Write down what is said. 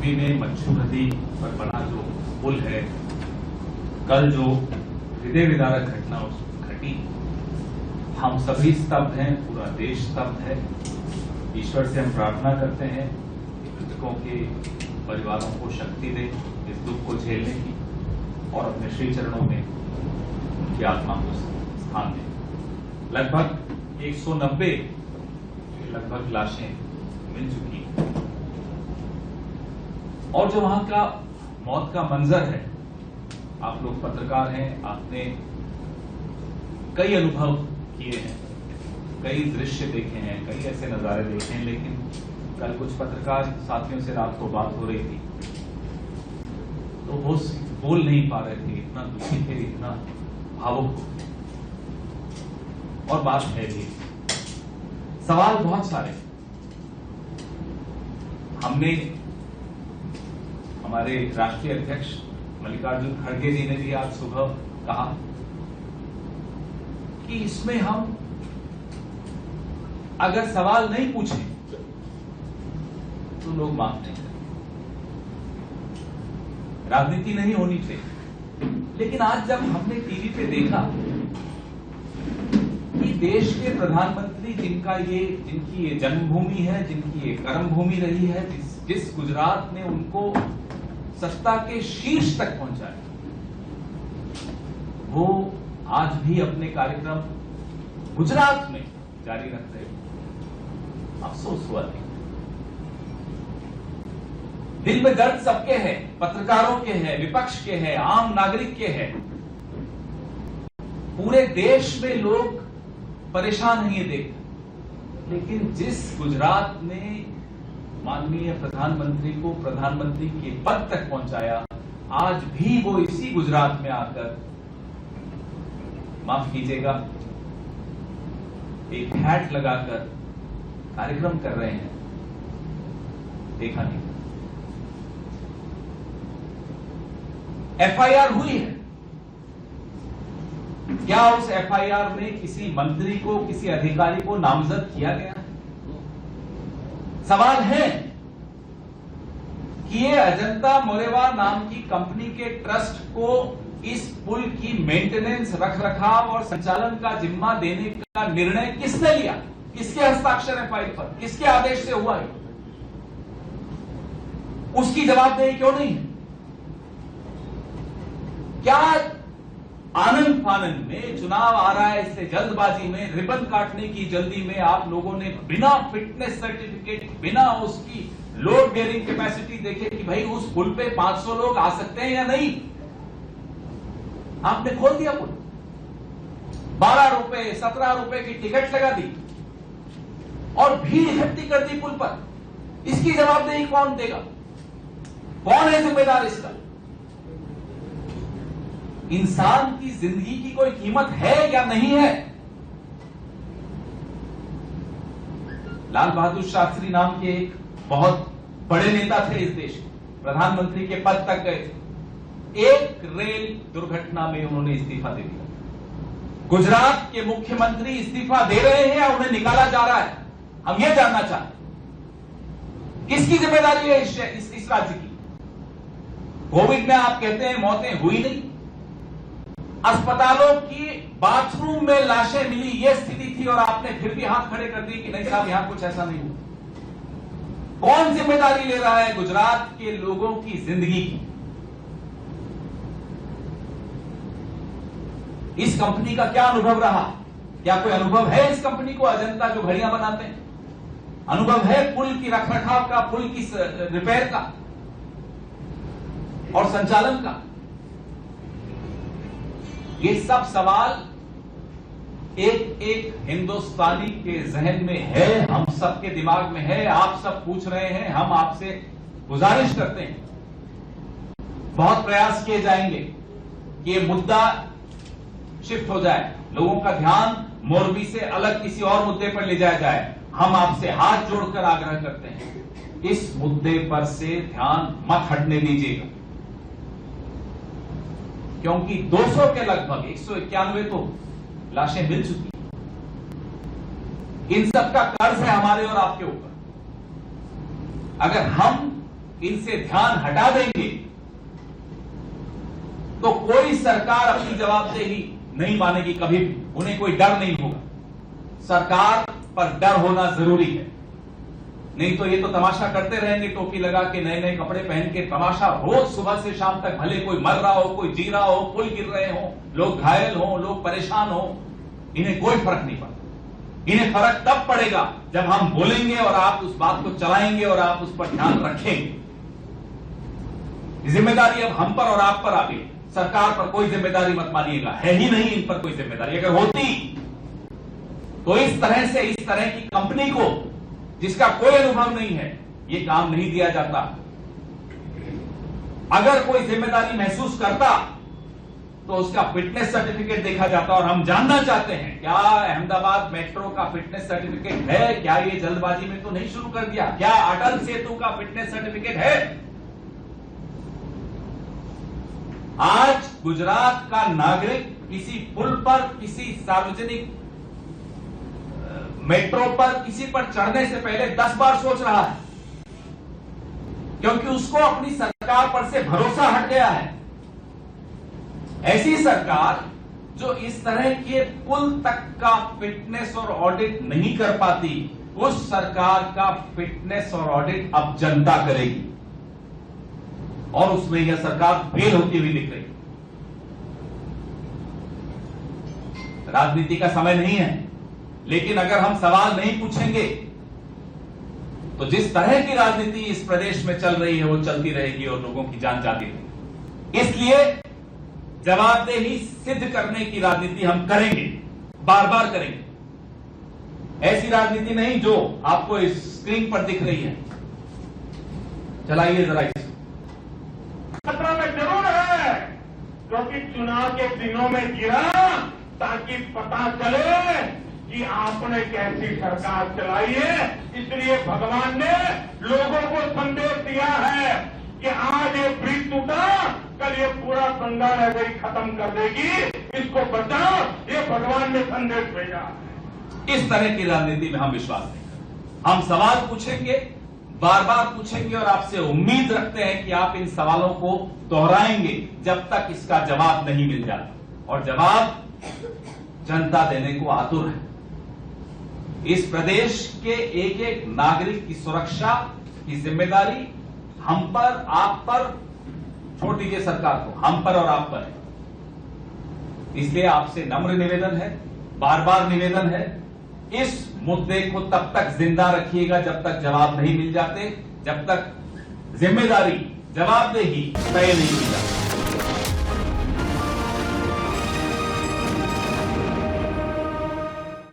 UP में मच्छू नदी पर बना जो पुल है, कल जो हृदय विदारक घटना घटी, हम सभी स्तब्ध हैं, पूरा देश स्तब्ध है। ईश्वर से हम प्रार्थना करते हैं कि मृतकों के परिवारों को शक्ति दे इस दुख को झेलने की और अपने श्री चरणों में उनकी आत्मा को स्थान दे। लगभग 190 लाशें मिल चुकी हैं और जो वहां का मौत का मंजर है, आप लोग पत्रकार हैं, आपने कई अनुभव किए हैं, कई दृश्य देखे हैं, कई ऐसे नजारे देखे हैं, लेकिन कल कुछ पत्रकार साथियों से रात को बात हो रही थी तो वो बोल नहीं पा रहे थे, इतना दुखी थे, इतना भावुक थे। और बात है भी, सवाल बहुत सारे। हमने हमारे राष्ट्रीय अध्यक्ष मल्लिकार्जुन खड़गे जी ने भी आज सुबह कहा कि इसमें हम अगर सवाल नहीं पूछें तो लोग माफ नहीं करेंगे, राजनीति नहीं होनी चाहिए। लेकिन आज जब हमने टीवी पे देखा कि देश के प्रधानमंत्री जिनकी ये जन्मभूमि है, जिनकी ये कर्मभूमि रही है, जिस गुजरात ने उनको सत्ता के शीर्ष तक पहुंचाया, वो आज भी अपने कार्यक्रम गुजरात में जारी रख रहे हैं। अफसोस हुआ नहीं। दिल में दर्द सबके है, पत्रकारों के है, विपक्ष के है, आम नागरिक के है। पूरे देश में लोग परेशान हैं ये देख, लेकिन जिस गुजरात ने माननीय प्रधानमंत्री को प्रधानमंत्री के पद तक पहुंचाया, आज भी वो इसी गुजरात में आकर, माफ कीजिएगा, एक हैट लगाकर कार्यक्रम कर रहे हैं, देखा नहीं। एफआईआर हुई है, क्या उस एफआईआर में किसी मंत्री को, किसी अधिकारी को नामजद किया गया? सवाल है कि ये अजंता मोरेवा नाम की कंपनी के ट्रस्ट को इस पुल की मेंटेनेंस, रखरखाव और संचालन का जिम्मा देने का निर्णय किसने लिया? किसके हस्ताक्षर है फाइल पर? किसके आदेश से हुआ है? उसकी जवाबदेही क्यों नहीं है? क्या आनंद फानंद में, चुनाव आ रहा है इससे जल्दबाजी में, रिबन काटने की जल्दी में आप लोगों ने बिना फिटनेस सर्टिफिकेट, बिना उसकी लोड बेयरिंग कैपेसिटी देखे कि भाई उस पुल पे 500 लोग आ सकते हैं या नहीं, आपने खोल दिया पुल। 12 रुपए 17 रुपए की टिकट लगा दी और भीड़ इकट्ठी कर दी पुल पर। इसकी जवाबदेही कौन देगा? कौन है जिम्मेदार इसका? इंसान की जिंदगी की कोई कीमत है या नहीं है? लाल बहादुर शास्त्री नाम के एक बहुत बड़े नेता थे इस देश के, प्रधानमंत्री के पद तक गए थे। एक रेल दुर्घटना में उन्होंने इस्तीफा दे दिया। गुजरात के मुख्यमंत्री इस्तीफा दे रहे हैं या उन्हें निकाला जा रहा है? हम यह जानना चाहते हैं, किसकी जिम्मेदारी है इस राज्य की? कोविड में आप कहते हैं मौतें हुई नहीं, अस्पतालों की बाथरूम में लाशें मिली, यह स्थिति थी और आपने फिर भी हाथ खड़े कर दिए कि नहीं साहब यहां कुछ ऐसा नहीं हुआ। कौन जिम्मेदारी ले रहा है गुजरात के लोगों की जिंदगी की? इस कंपनी का क्या अनुभव रहा? क्या कोई अनुभव है इस कंपनी को, अजंता जो घड़ियां बनाते हैं? अनुभव है पुल की रखरखाव का, पुल की रिपेयर का और संचालन का? ये सब सवाल एक एक हिंदुस्तानी के जहन में है, हम सबके दिमाग में है। आप सब पूछ रहे हैं, हम आपसे गुजारिश करते हैं, बहुत प्रयास किए जाएंगे कि ये मुद्दा शिफ्ट हो जाए, लोगों का ध्यान मोरबी से अलग किसी और मुद्दे पर ले जाया जाए। हम आपसे हाथ जोड़कर आग्रह करते हैं, इस मुद्दे पर से ध्यान मत हटने दीजिएगा, क्योंकि 200 के लगभग 191 तो लाशें मिल चुकी हैं। इन सब का कर्ज है हमारे और आपके ऊपर। अगर हम इनसे ध्यान हटा देंगे तो कोई सरकार अपनी जवाबदेही नहीं मानेगी कभी भी। उन्हें कोई डर नहीं होगा। सरकार पर डर होना जरूरी है, नहीं तो ये तो तमाशा करते रहेंगे, टोपी लगा के नए नए कपड़े पहन के तमाशा रोज सुबह से शाम तक। भले कोई मर रहा हो, कोई जी रहा हो, पुल गिर रहे हो, लोग घायल हो, लोग परेशान हो, इन्हें कोई फर्क नहीं पड़ता। इन्हें फर्क तब पड़ेगा जब हम बोलेंगे और आप उस बात को चलाएंगे और आप उस पर ध्यान रखेंगे। जिम्मेदारी अब हम पर और आप पर आ गई। सरकार पर कोई जिम्मेदारी मत मानिएगा, है ही नहीं इन पर कोई जिम्मेदारी। अगर होती तो इस तरह की कंपनी को, जिसका कोई अनुभव नहीं है, ये काम नहीं दिया जाता। अगर कोई जिम्मेदारी महसूस करता तो उसका फिटनेस सर्टिफिकेट देखा जाता। और हम जानना चाहते हैं, क्या अहमदाबाद मेट्रो का फिटनेस सर्टिफिकेट है? क्या ये जल्दबाजी में तो नहीं शुरू कर दिया? क्या अटल सेतु का फिटनेस सर्टिफिकेट है? आज गुजरात का नागरिक किसी पुल पर, किसी सार्वजनिक मेट्रो पर, किसी पर चढ़ने से पहले 10 बार सोच रहा है, क्योंकि उसको अपनी सरकार पर से भरोसा हट गया है। ऐसी सरकार जो इस तरह के पुल तक का फिटनेस और ऑडिट नहीं कर पाती, उस सरकार का फिटनेस और ऑडिट अब जनता करेगी, और उसमें यह सरकार फेल होती हुई दिख रही। राजनीति का समय नहीं है, लेकिन अगर हम सवाल नहीं पूछेंगे तो जिस तरह की राजनीति इस प्रदेश में चल रही है वो चलती रहेगी और लोगों की जान जाती रहेगी। इसलिए जवाबदेही सिद्ध करने की राजनीति हम करेंगे, बार बार करेंगे। ऐसी राजनीति नहीं जो आपको इस स्क्रीन पर दिख रही है। चलाइए जरा इसे। खतरा में जरूर है, क्योंकि चुनाव के दिनों में गिरा ताकि पता चले कि आपने कैसी सरकार चलाई है। इसलिए भगवान ने लोगों को संदेश दिया है कि आज ये ब्रिज टूटा, कल ये पूरा गंगा नगरी खत्म कर देगी, इसको बचाओ। ये भगवान ने संदेश भेजा। इस तरह की राजनीति में हम विश्वास नहीं करते। हम सवाल पूछेंगे, बार बार पूछेंगे, और आपसे उम्मीद रखते हैं कि आप इन सवालों को दोहराएंगे जब तक इसका जवाब नहीं मिल जाता। और जवाब जनता देने को आतुर है। इस प्रदेश के एक एक नागरिक की सुरक्षा की जिम्मेदारी हम पर, आप पर, छोड़ दीजिए सरकार को, हम पर और आप पर है। इसलिए आपसे नम्र निवेदन है, बार बार निवेदन है, इस मुद्दे को तब तक जिंदा रखिएगा जब तक जवाब नहीं मिल जाते, जब तक जिम्मेदारी, जवाबदेही तय नहीं की जाती।